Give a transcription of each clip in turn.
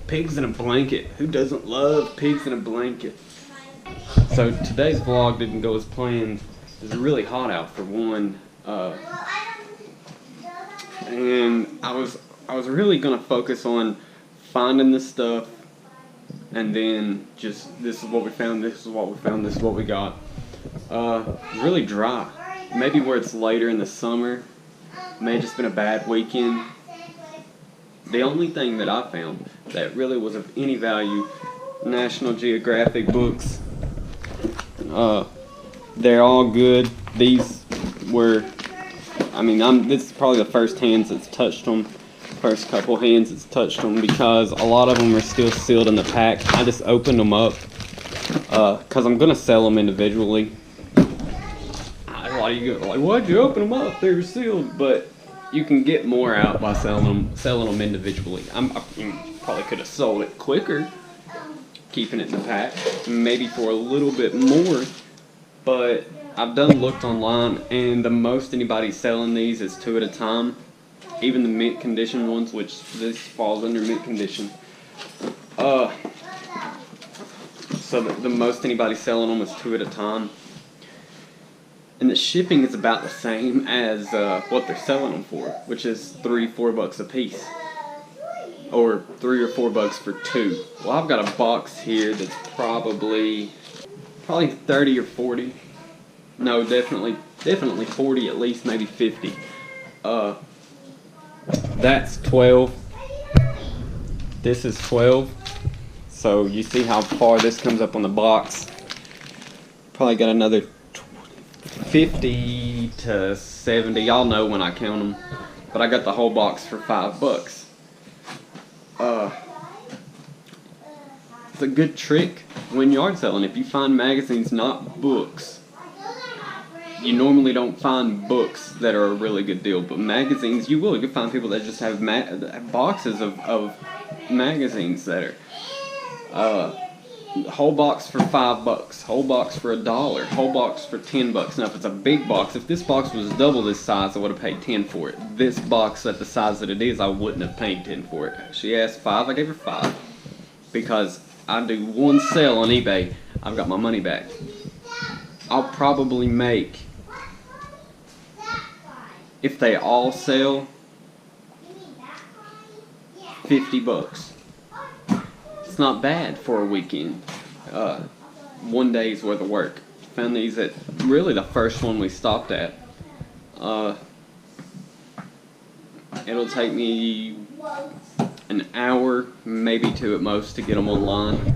Pigs in a blanket. Who doesn't love pigs in a blanket? So today's vlog didn't go as planned. It was really hot out for one, and I was really gonna focus on finding the stuff, and then just this is what we found, this is what we found, this is what we got. Really dry. Maybe where it's later in the summer. May have just been a bad weekend. The only thing that I found that really was of any value, National Geographic books. They're all good. These were, this is probably the first hands that's touched them. First couple hands that's touched them, because a lot of them are still sealed in the pack. I just opened them up because I'm gonna sell them individually. A lot of you go like, "Why'd you open them up? They were sealed." But you can get more out by selling them individually. I probably could have sold it quicker, keeping it in the pack, maybe for a little bit more. But I've looked online, and the most anybody's selling these is 2 at a time. Even the mint condition ones, which this falls under mint condition. So the most anybody's selling them is 2 at a time. And the shipping is about the same as what they're selling them for, which is $3-4 a piece. Or $3 or $4 for 2. Well, I've got a box here that's probably 30 or 40. No, definitely 40 at least, maybe 50. That's 12. This is 12. So you see how far this comes up on the box. Probably got another 50 to 70. Y'all know when I count them. But I got the whole box for $5. It's a good trick when yard selling. If you find magazines, not books, you normally don't find books that are a really good deal, but magazines you will. You can find people that just have boxes of magazines that are whole box for $5, whole box for $1, whole box for $10. Now if it's a big box, if this box was double this size, I would have paid $10 for it. This box at the size that it is, I wouldn't have paid $10 for it. She asked $5, I gave her $5, because I do one sale on eBay, I've got my money back. I'll probably make, if they all sell, $50. It's not bad for a weekend. One day's worth of work. Found these at really the first one we stopped at. It'll take me an hour, maybe 2 at most, to get them online.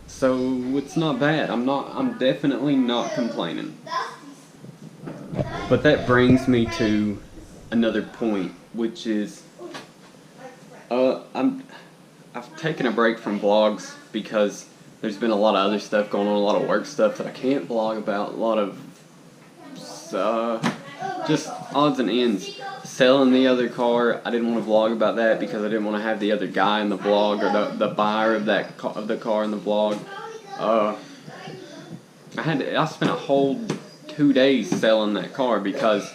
So it's not bad. I'm definitely not complaining. But that brings me to another point, which is I've taken a break from vlogs because there's been a lot of other stuff going on, a lot of work stuff that I can't vlog about, a lot of just odds and ends. Selling the other car, I didn't want to vlog about that because I didn't want to have the other guy in the vlog, or the buyer of the car in the vlog. I spent a whole 2 days selling that car because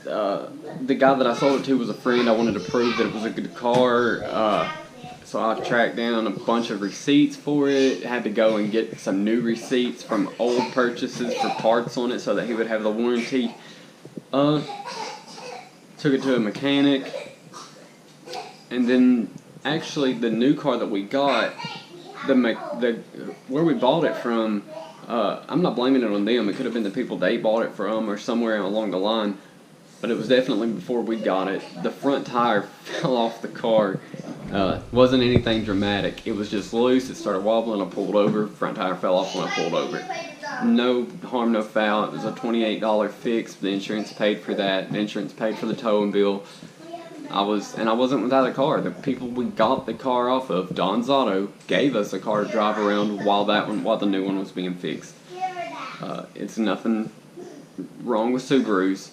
the guy that I sold it to was a friend. I wanted to prove that it was a good car, so I tracked down a bunch of receipts for it. Had to go and get some new receipts from old purchases for parts on it so that he would have the warranty. Took it to a mechanic, and then actually the new car that we got, where we bought it from, I'm not blaming it on them. It could have been the people they bought it from or somewhere along the line, but it was definitely before we got it. The front tire fell off the car. Wasn't anything dramatic. It was just loose. It started wobbling. I pulled over. Front tire fell off when I pulled over. No harm, no foul. It was a $28 fix. The insurance paid for that. The insurance paid for the towing bill. I wasn't without a car. The people we got the car off of, Don's Auto, gave us a car to drive around while the new one was being fixed. It's nothing wrong with Subarus.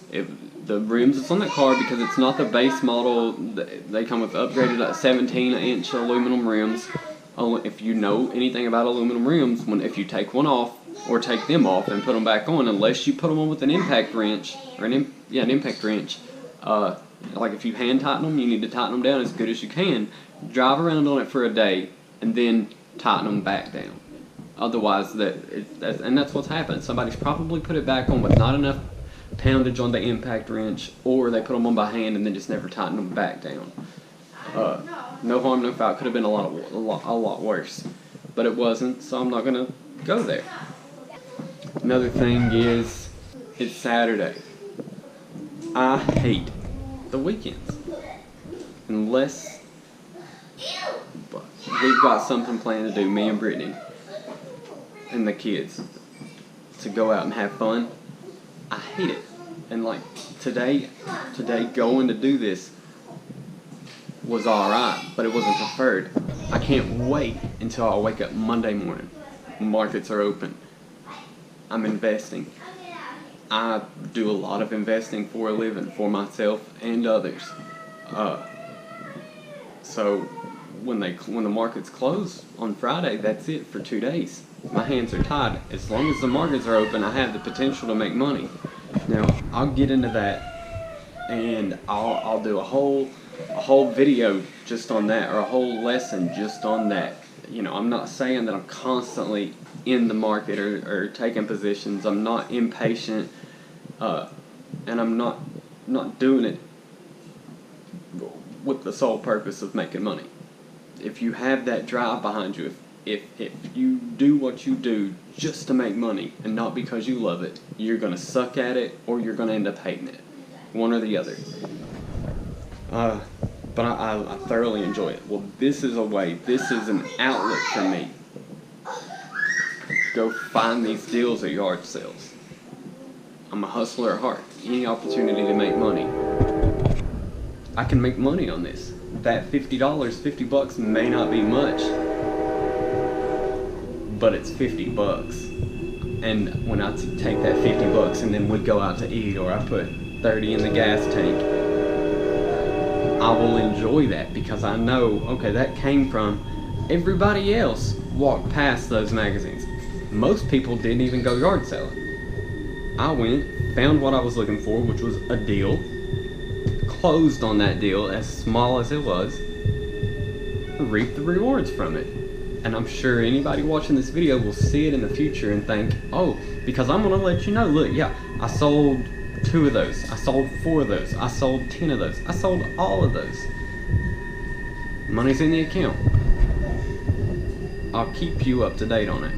The rims that's on that car, because it's not the base model, they come with upgraded 17-inch aluminum rims. If you know anything about aluminum rims, if you take one off or take them off and put them back on, unless you put them on with an impact wrench, or an impact wrench, Like if you hand tighten them, you need to tighten them down as good as you can. Drive around on it for a day, and then tighten them back down. Otherwise, that's what's happened. Somebody's probably put it back on with not enough poundage on the impact wrench, or they put them on by hand and then just never tightened them back down. No harm, no foul. Could have been a lot worse, but it wasn't. So I'm not gonna go there. Another thing is, it's Saturday. I hate the weekends unless we've got something planned to do. Me and Brittany and the kids to go out and have fun. I hate it. And like today going to do this was alright, but it wasn't preferred. I can't wait until I wake up Monday morning. Markets are open. I'm investing. I do a lot of investing for a living, for myself and others. So when the markets close on Friday, that's it for 2 days. My hands are tied. As long as the markets are open, I have the potential to make money. Now I'll get into that, and I'll do a whole video just on that, or a whole lesson just on that. You know, I'm not saying that I'm constantly in the market or taking positions. I'm not impatient, and I'm not doing it with the sole purpose of making money. If you have that drive behind you, if you do what you do just to make money and not because you love it, you're gonna suck at it, or you're gonna end up hating it. One or the other. But I thoroughly enjoy it. Well, this is a way, this is an outlet for me. Go find these deals at yard sales. I'm a hustler at heart. Any opportunity to make money, I can make money on this. That $50, $50 may not be much, but it's $50. And when I take that $50 and then we go out to eat, or I put 30 in the gas tank, I will enjoy that because I know, okay, that came from everybody else walked past those magazines. Most people didn't even go yard selling. I went, found what I was looking for, which was a deal, closed on that deal, as small as it was, and reaped the rewards from it. And I'm sure anybody watching this video will see it in the future and think, oh, because I'm going to let you know, look, yeah, I sold 2 of those, I sold 4 of those, I sold 10 of those, I sold all of those. Money's in the account. I'll keep you up to date on it.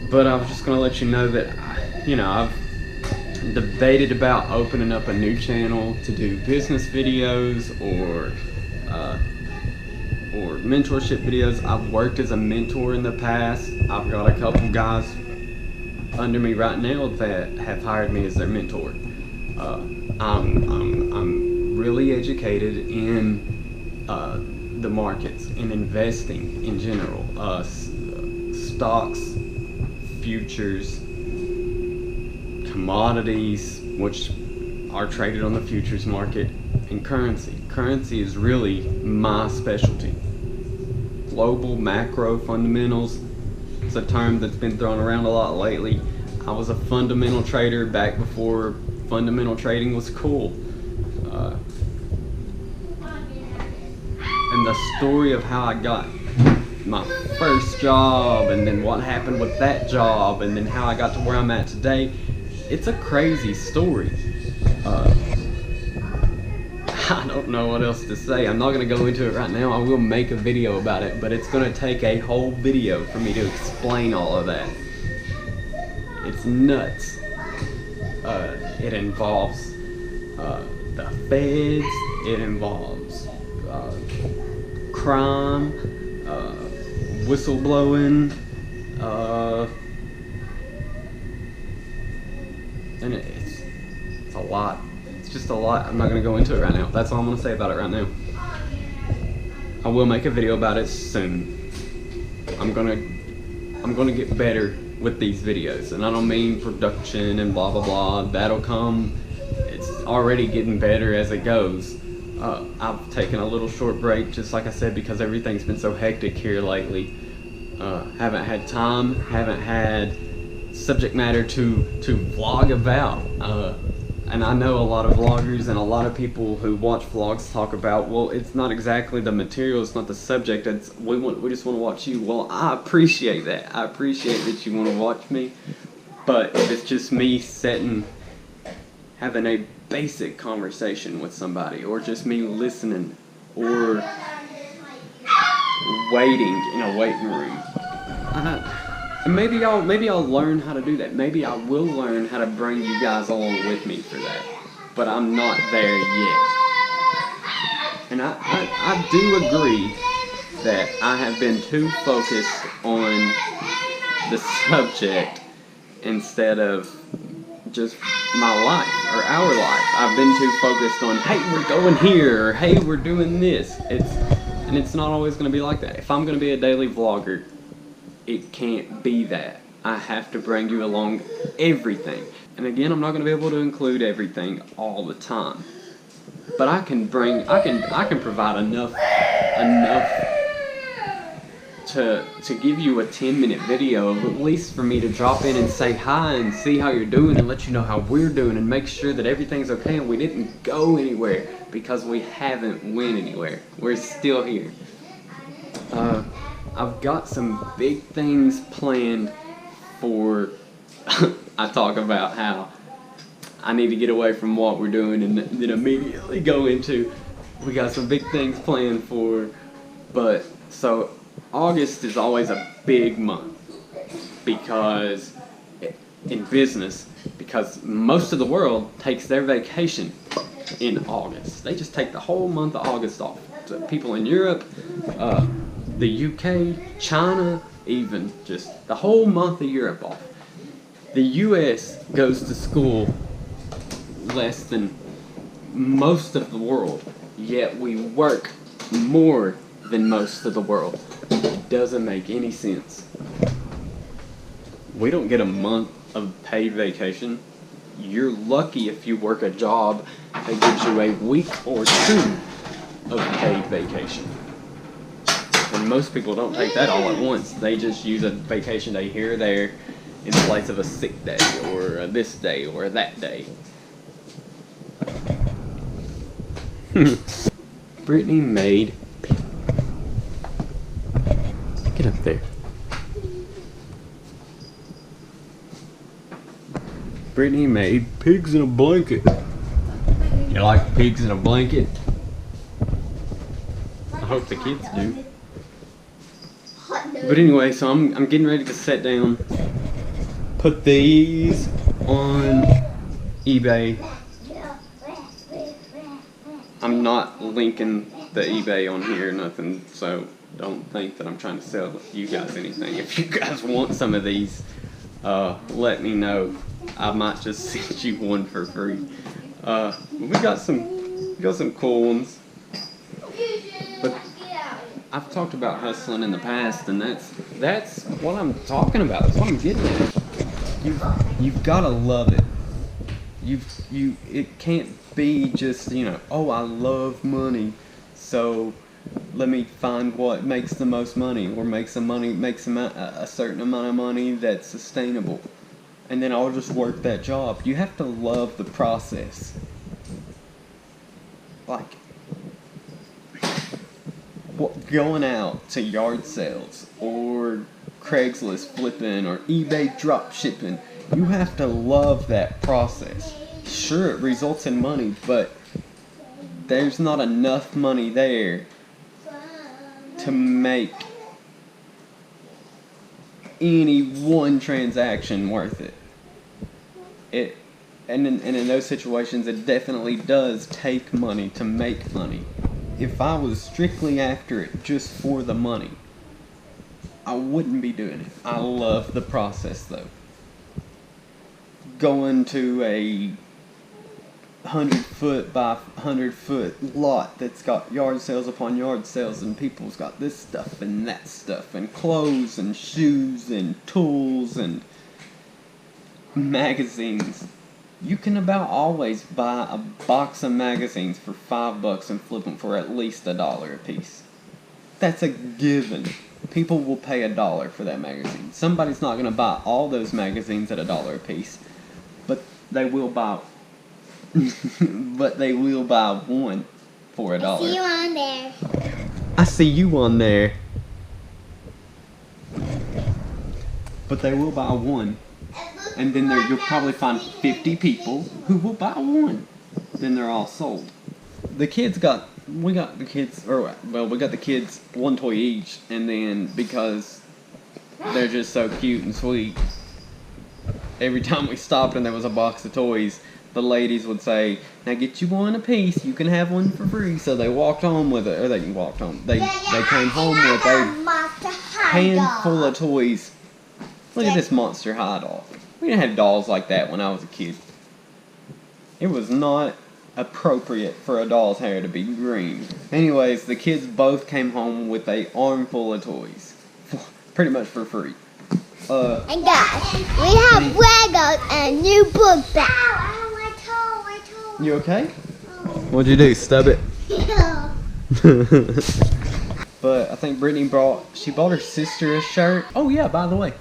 But I was just going to let you know that, I've debated about opening up a new channel to do business videos or mentorship videos. I've worked as a mentor in the past. I've got a couple guys under me right now that have hired me as their mentor. I'm really educated in the markets, in investing in general, stocks, futures, commodities, which are traded on the futures market, and currency. Currency is really my specialty. Global macro fundamentals. It's a term that's been thrown around a lot lately. I was a fundamental trader back before fundamental trading was cool. And the story of how I got my first job, and then what happened with that job, and then how I got to where I'm at today, it's a crazy story. I don't know what else to say. I'm not going to go into it right now. I will make a video about it, but it's going to take a whole video for me to explain all of that. It's nuts. It involves the feds, it involves crime, whistleblowing, and it's a lot. It's just a lot. I'm not going to go into it right now. That's all I'm going to say about it right now. I will make a video about it soon. I'm gonna get better with these videos, and I don't mean production and blah blah blah. That'll come. It's already getting better as it goes. I've taken a little short break, just like I said, because everything's been so hectic here lately. Haven't had time, haven't had subject matter to vlog about. and I know a lot of vloggers and a lot of people who watch vlogs talk about, well, it's not exactly the material, it's not the subject, we just want to watch you. Well, I appreciate that. I appreciate that you want to watch me, but if it's just me having a basic conversation with somebody, or just me listening, or waiting in a waiting room, and maybe I'll learn how to do that. Maybe I will learn how to bring you guys along with me for that. But I'm not there yet. And I do agree that I have been too focused on the subject instead of just my life or our life. I've been too focused on, hey, we're going here, or hey, we're doing this. And it's not always going to be like that. If I'm going to be a daily vlogger, it can't be that. I have to bring you along everything. And again, I'm not going to be able to include everything all the time. But I can provide enough to give you a 10-minute video, at least for me to drop in and say hi and see how you're doing and let you know how we're doing and make sure that everything's okay and we didn't go anywhere because we haven't went anywhere. We're still here. I've got some big things planned for, I talk about how I need to get away from what we're doing and then immediately go into, we got some big things planned for, but so August is always a big month because in business, because most of the world takes their vacation in August. They just take the whole month of August off. So people in Europe, the UK, China, even just the whole month of Europe off. The US goes to school less than most of the world, yet we work more than most of the world. It doesn't make any sense. We don't get a month of paid vacation. You're lucky if you work a job that gives you a week or two of paid vacation. And most people don't take that all at once. They just use a vacation day here or there in place of a sick day, or a this day, or that day. Brittany made... Get up there. Brittany made pigs in a blanket. You like pigs in a blanket? I hope the kids do. But anyway, so I'm getting ready to sit down, put these on eBay. I'm not linking the eBay on here, nothing, so don't think that I'm trying to sell you guys anything. If you guys want some of these, let me know. I might just send you one for free. We got some cool ones. But I've talked about hustling in the past, and that's what I'm talking about. That's what I'm getting at. You've gotta love it. It can't be just, oh, I love money, so let me find what makes the most money, or makes a certain amount of money that's sustainable, and then I'll just work that job. You have to love the process. Like, going out to yard sales, or Craigslist flipping, or eBay drop shipping, you have to love that process. Sure, it results in money, but there's not enough money there to make any one transaction worth it. And in those situations, it definitely does take money to make money. If I was strictly after it just for the money, I wouldn't be doing it. I love the process, though. Going to a 100-foot by 100-foot lot that's got yard sales upon yard sales, and people's got this stuff and that stuff, and clothes and shoes and tools and magazines. You can about always buy a box of magazines for $5 and flip them for at least $1 a piece. That's a given. People will pay $1 for that magazine. Somebody's not going to buy all those magazines at $1 a piece, but they will buy But they will buy one for $1. See you on there. I see you on there. But they will buy one. And then you'll probably find 50 people who will buy one. Then they're all sold. We got the kids one toy each, and then because they're just so cute and sweet, every time we stopped and there was a box of toys, the ladies would say, "Now get you one a piece, you can have one for free." So they walked home with it, or they walked home. They came home with a handful of toys. Look at this Monster High doll. We didn't have dolls like that when I was a kid. It was not appropriate for a doll's hair to be green. Anyways, the kids both came home with a armful of toys. Pretty much for free. And guys, we have Legos and a new book bag. Ow, my toe. You okay? What'd you do, stub it? Yeah. But I think Brittany bought her sister a shirt. Oh yeah, by the way.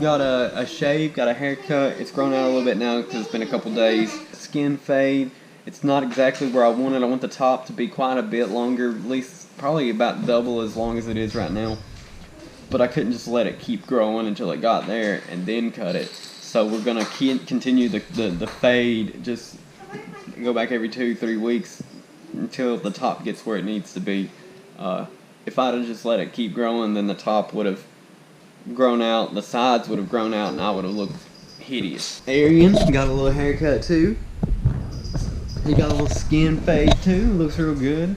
Got a shave, got a haircut. It's grown out a little bit now because it's been a couple days. Skin fade. It's not exactly where I want it. I want the top to be quite a bit longer, at least probably about double as long as it is right now. But I couldn't just let it keep growing until it got there and then cut it. So we're gonna continue the fade. Just go back every 2-3 weeks until the top gets where it needs to be. If I'd have just let it keep growing, then the top would have grown out, the sides would have grown out, and I would have looked hideous. Arian got a little haircut too. He got a little skin fade too. Looks real good.